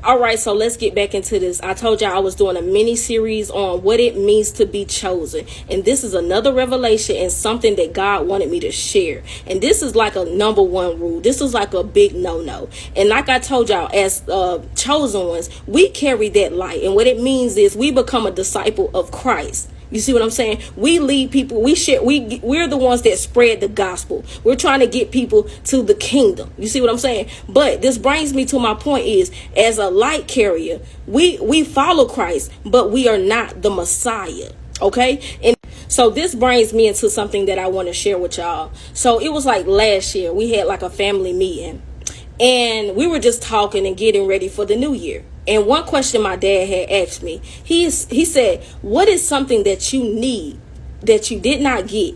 All right, so let's get back into this. I told y'all I was doing a mini series on what it means to be chosen. And this is another revelation and something that God wanted me to share. And this is like a number one rule. This is like a big no-no. And like I told y'all, as chosen ones, we carry that light. And what it means is we become a disciple of Christ. You see what I'm saying? We lead people. We're the ones that spread the gospel. We're trying to get people to the kingdom. You see what I'm saying? But this brings me to my point is, as a light carrier, we follow Christ, but we are not the Messiah. Okay? And so this brings me into something that I want to share with y'all. So it was like last year, we had like a family meeting, and we were just talking and getting ready for the new year. And one question my dad had asked me, he said, what is something that you need that you did not get?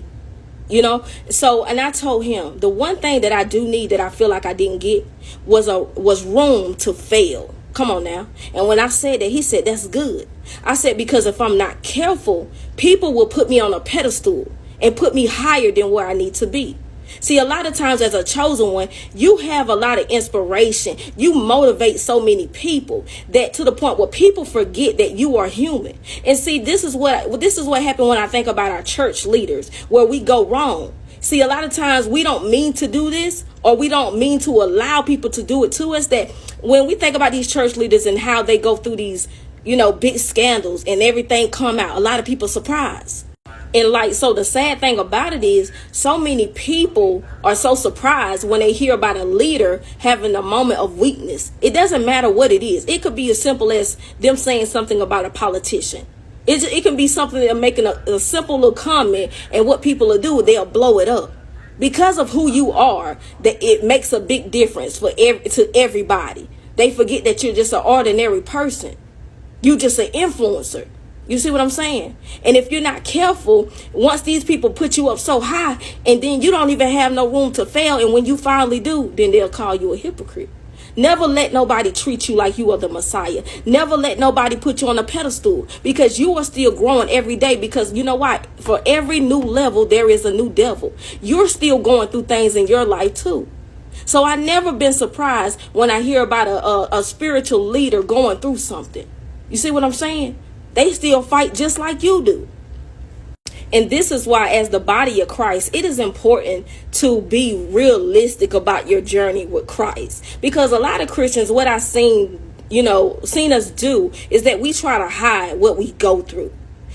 You know, so, and I told him the one thing that I do need that I feel like I didn't get was room to fail. Come on now. And when I said that, he said, that's good. I said, because if I'm not careful, people will put me on a pedestal and put me higher than where I need to be. See, a lot of times as a chosen one, you have a lot of inspiration. You motivate so many people that to the point where people forget that you are human. And see, this is what happened when I think about our church leaders, where we go wrong. See, a lot of times we don't mean to do this, or we don't mean to allow people to do it to us. That when we think about these church leaders and how they go through these, big scandals and everything come out, a lot of people surprised. And so the sad thing about it is so many people are so surprised when they hear about a leader having a moment of weakness. It doesn't matter what it is. It could be as simple as them saying something about a politician. It can be something they're making a simple little comment, and what people will do, they'll blow it up. Because of who you are, that it makes a big difference to everybody. They forget that you're just an ordinary person. You're just an influencer. You see what I'm saying? And if you're not careful, once these people put you up so high, and then you don't even have no room to fail, and when you finally do, then they'll call you a hypocrite. Never let nobody treat you like you are the Messiah. Never let nobody put you on a pedestal, because you are still growing every day. Because you know what? For every new level, there is a new devil. You're still going through things in your life too. So I never been surprised when I hear about a spiritual leader going through something. You see what I'm saying? They still fight just like you do. And this is why, as the body of Christ, it is important to be realistic about your journey with Christ. Because a lot of Christians, what I've seen us do is that we try to hide what we go through.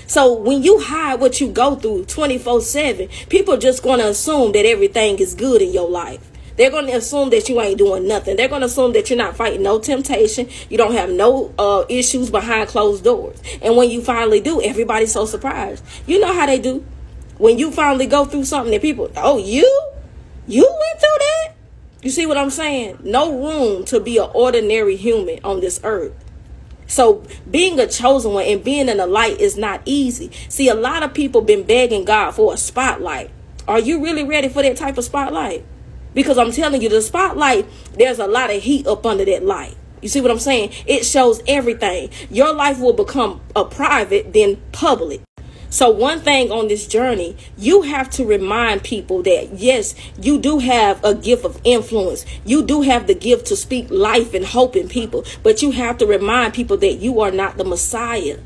So when you hide what you go through 24/7, people are just going to assume that everything is good in your life. They're going to assume that you ain't doing nothing. They're going to assume that you're not fighting no temptation. You don't have no issues behind closed doors. And when you finally do, everybody's so surprised. You know how they do. When you finally go through something that people, oh, you went through that? You see what I'm saying? No room to be an ordinary human on this earth. So being a chosen one and being in the light is not easy. See, a lot of people been begging God for a spotlight. Are you really ready for that type of spotlight? Because I'm telling you, the spotlight, there's a lot of heat up under that light. You see what I'm saying? It shows everything. Your life will become a private, then public. So one thing on this journey, you have to remind people that, yes, you do have a gift of influence. You do have the gift to speak life and hope in people. But you have to remind people that you are not the Messiah.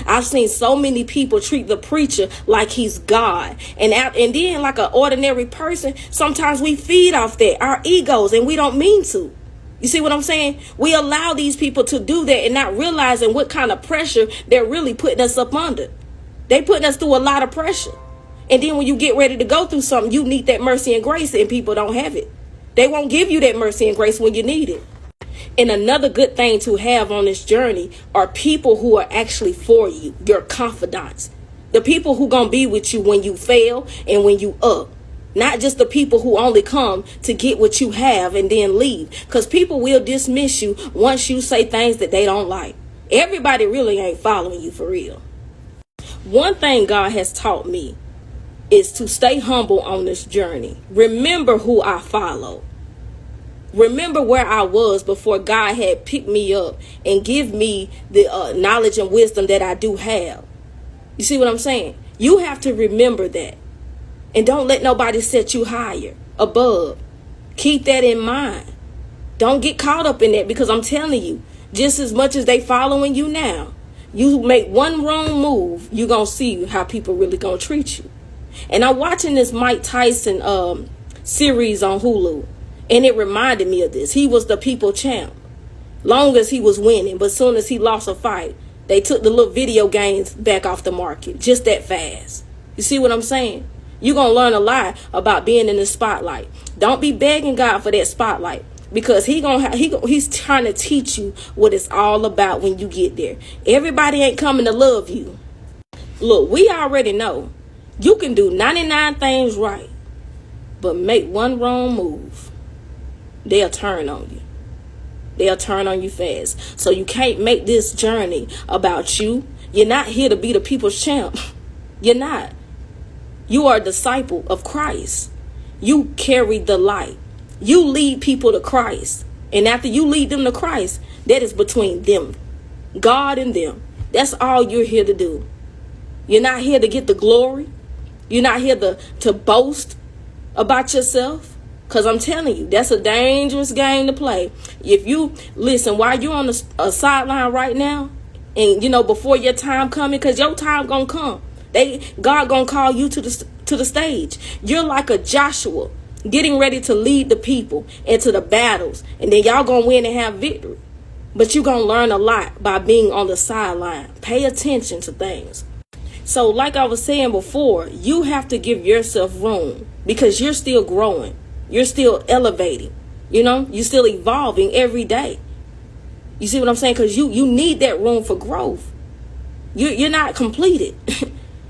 I've seen so many people treat the preacher like he's God. And then like an ordinary person, sometimes we feed off that, our egos, and we don't mean to. You see what I'm saying? We allow these people to do that and not realizing what kind of pressure they're really putting us up under. They putting us through a lot of pressure. And then when you get ready to go through something, you need that mercy and grace, and people don't have it. They won't give you that mercy and grace when you need it. And another good thing to have on this journey are people who are actually for you, your confidants. The people who gonna be with you when you fail and when you up. Not just the people who only come to get what you have and then leave. Because people will dismiss you once you say things that they don't like. Everybody really ain't following you for real. One thing God has taught me is to stay humble on this journey. Remember who I follow. Remember where I was before God had picked me up and give me the knowledge and wisdom that I do have. You see what I'm saying? You have to remember that. And don't let nobody set you higher, above. Keep that in mind. Don't get caught up in that, because I'm telling you, just as much as they following you now, you make one wrong move, you gonna see how people really gonna treat you. And I'm watching this Mike Tyson series on Hulu, and it reminded me of this. He was the people champ long as he was winning, but soon as he lost a fight, they took the little video games back off the market just that fast. You see what I'm saying? You're going to learn a lot about being in the spotlight. Don't be begging God for that spotlight, because he's trying to teach you what it's all about when you get there. Everybody ain't coming to love you. Look, we already know you can do 99 things right, but make one wrong move, they'll turn on you. They'll turn on you fast. So you can't make this journey about you. You're not here to be the people's champ. You're not. You are a disciple of Christ. You carry the light. You lead people to Christ. And after you lead them to Christ, that is between them, God and them. That's all you're here to do. You're not here to get the glory. You're not here to boast about yourself. Because I'm telling you, that's a dangerous game to play. If you listen, while you're on a sideline right now, and before your time coming, because your time gonna come, God gonna call you to the stage. You're like a Joshua, getting ready to lead the people into the battles, and then y'all gonna win and have victory. But you're gonna learn a lot by being on the sideline. Pay attention to things. So, like I was saying before, you have to give yourself room, because you're still growing. You're still elevating, you're still evolving every day. You see what I'm saying? Because you need that room for growth. You're not completed.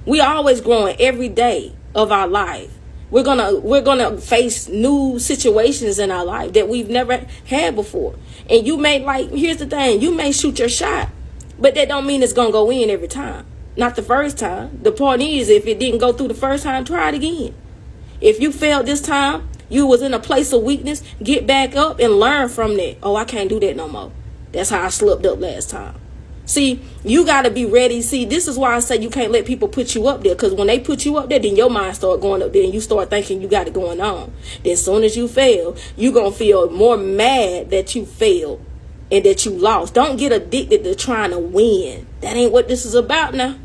We're always growing every day of our life. We're gonna face new situations in our life that we've never had before. And here's the thing, you may shoot your shot, but that don't mean it's gonna go in every time. Not the first time. The point is, if it didn't go through the first time, try it again. If you failed this time, you was in a place of weakness, get back up and learn from that. Oh, I can't do that no more. That's how I slipped up last time. See, you got to be ready. See, this is why I say you can't let people put you up there, because when they put you up there, then your mind start going up there and you start thinking you got it going on. Then as soon as you fail, you're going to feel more mad that you failed and that you lost. Don't get addicted to trying to win. That ain't what this is about now.